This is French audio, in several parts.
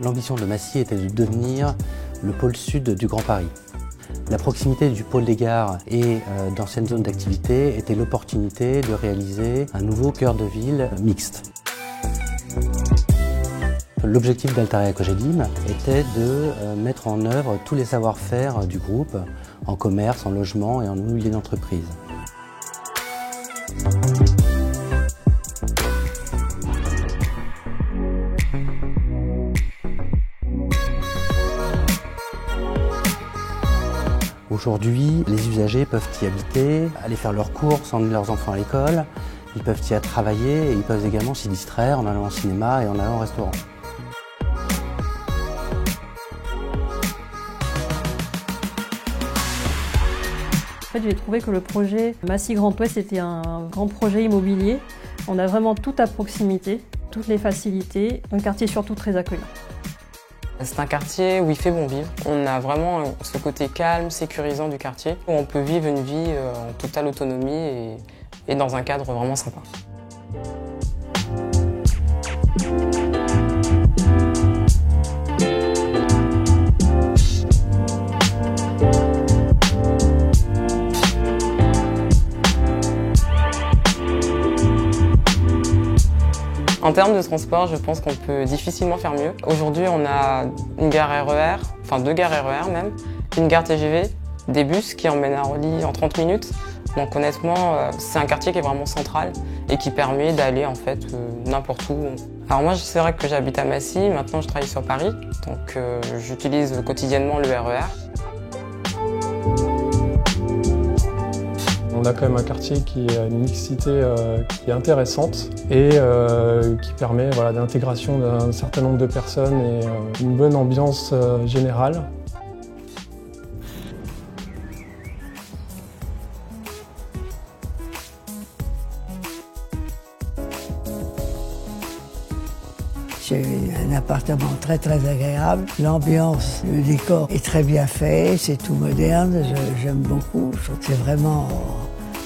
L'ambition de Massy était de devenir le pôle sud du Grand Paris. La proximité du pôle des gares et d'anciennes zones d'activité était l'opportunité de réaliser un nouveau cœur de ville mixte. L'objectif d'Altaria Cogedim était de mettre en œuvre tous les savoir-faire du groupe en commerce, en logement et en immobilier d'entreprise. Aujourd'hui, les usagers peuvent y habiter, aller faire leurs courses, emmener leurs enfants à l'école, ils peuvent y travailler et ils peuvent également s'y distraire en allant au cinéma et en allant au restaurant. En fait, j'ai trouvé que le projet Massy Grand Ouest était un grand projet immobilier. On a vraiment tout à proximité, toutes les facilités, un quartier surtout très accueillant. C'est un quartier où il fait bon vivre. On a vraiment ce côté calme, sécurisant du quartier, où on peut vivre une vie en totale autonomie et dans un cadre vraiment sympa. En termes de transport, je pense qu'on peut difficilement faire mieux. Aujourd'hui, on a une gare RER, enfin 2 gares RER même, une gare TGV, des bus qui emmènent à Orly en 30 minutes. Donc honnêtement, c'est un quartier qui est vraiment central et qui permet d'aller en fait n'importe où. Alors moi, c'est vrai que j'habite à Massy, maintenant je travaille sur Paris, donc j'utilise quotidiennement le RER. On a quand même un quartier qui a une mixité qui est intéressante et qui permet d'intégration d'un certain nombre de personnes et une bonne ambiance générale. C'est un appartement très agréable. L'ambiance, le décor est très bien fait, c'est tout moderne, j'aime beaucoup. Je trouve que c'est vraiment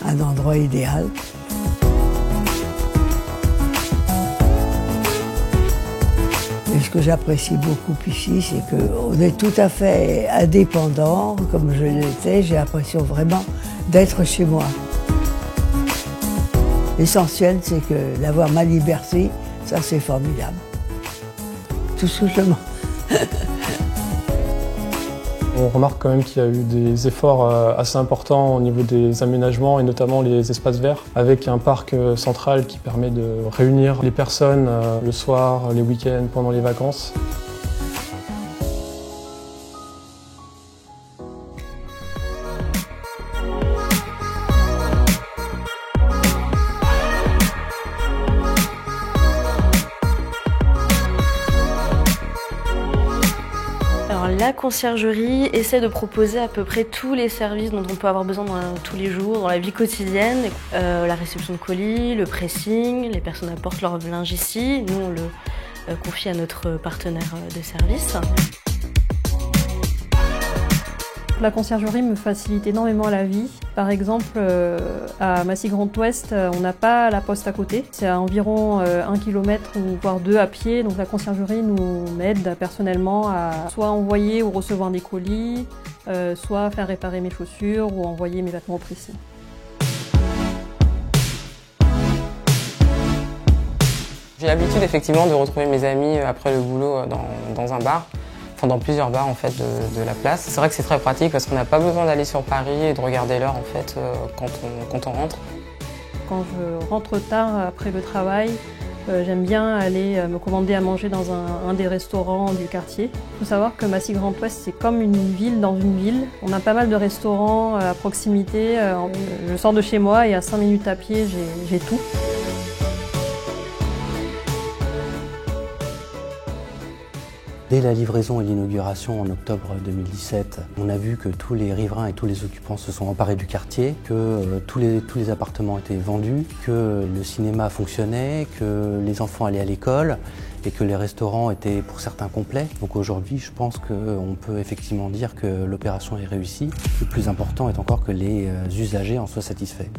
un endroit idéal. Et ce que j'apprécie beaucoup ici, c'est qu'on est tout à fait indépendant, comme je l'étais. J'ai l'impression vraiment d'être chez moi. L'essentiel, c'est que d'avoir ma liberté, ça c'est formidable. Tout simplement. On remarque quand même qu'il y a eu des efforts assez importants au niveau des aménagements et notamment les espaces verts, avec un parc central qui permet de réunir les personnes le soir, les week-ends, pendant les vacances. La conciergerie essaie de proposer à peu près tous les services dont on peut avoir besoin tous les jours, dans la vie quotidienne. La réception de colis, le pressing, les personnes apportent leur linge ici. Nous, on le confie à notre partenaire de service. La conciergerie me facilite énormément la vie. Par exemple, à Massy Grand Ouest, on n'a pas la poste à côté. C'est à environ 1 km ou voire 2 à pied. Donc la conciergerie nous aide personnellement à soit envoyer ou recevoir des colis, soit faire réparer mes chaussures ou envoyer mes vêtements au pressing. J'ai l'habitude effectivement de retrouver mes amis après le boulot dans un bar. Dans plusieurs bars en fait de la place. C'est vrai que c'est très pratique parce qu'on n'a pas besoin d'aller sur Paris et de regarder l'heure en fait quand on rentre. Quand je rentre tard après le travail, j'aime bien aller me commander à manger dans un des restaurants du quartier. Il faut savoir que Massy Grand Ouest, c'est comme une ville dans une ville. On a pas mal de restaurants à proximité. Je sors de chez moi et à 5 minutes à pied, j'ai tout. Dès la livraison et l'inauguration en octobre 2017, on a vu que tous les riverains et tous les occupants se sont emparés du quartier, que tous les appartements étaient vendus, que le cinéma fonctionnait, que les enfants allaient à l'école et que les restaurants étaient pour certains complets. Donc aujourd'hui, je pense qu'on peut effectivement dire que l'opération est réussie. Le plus important est encore que les usagers en soient satisfaits.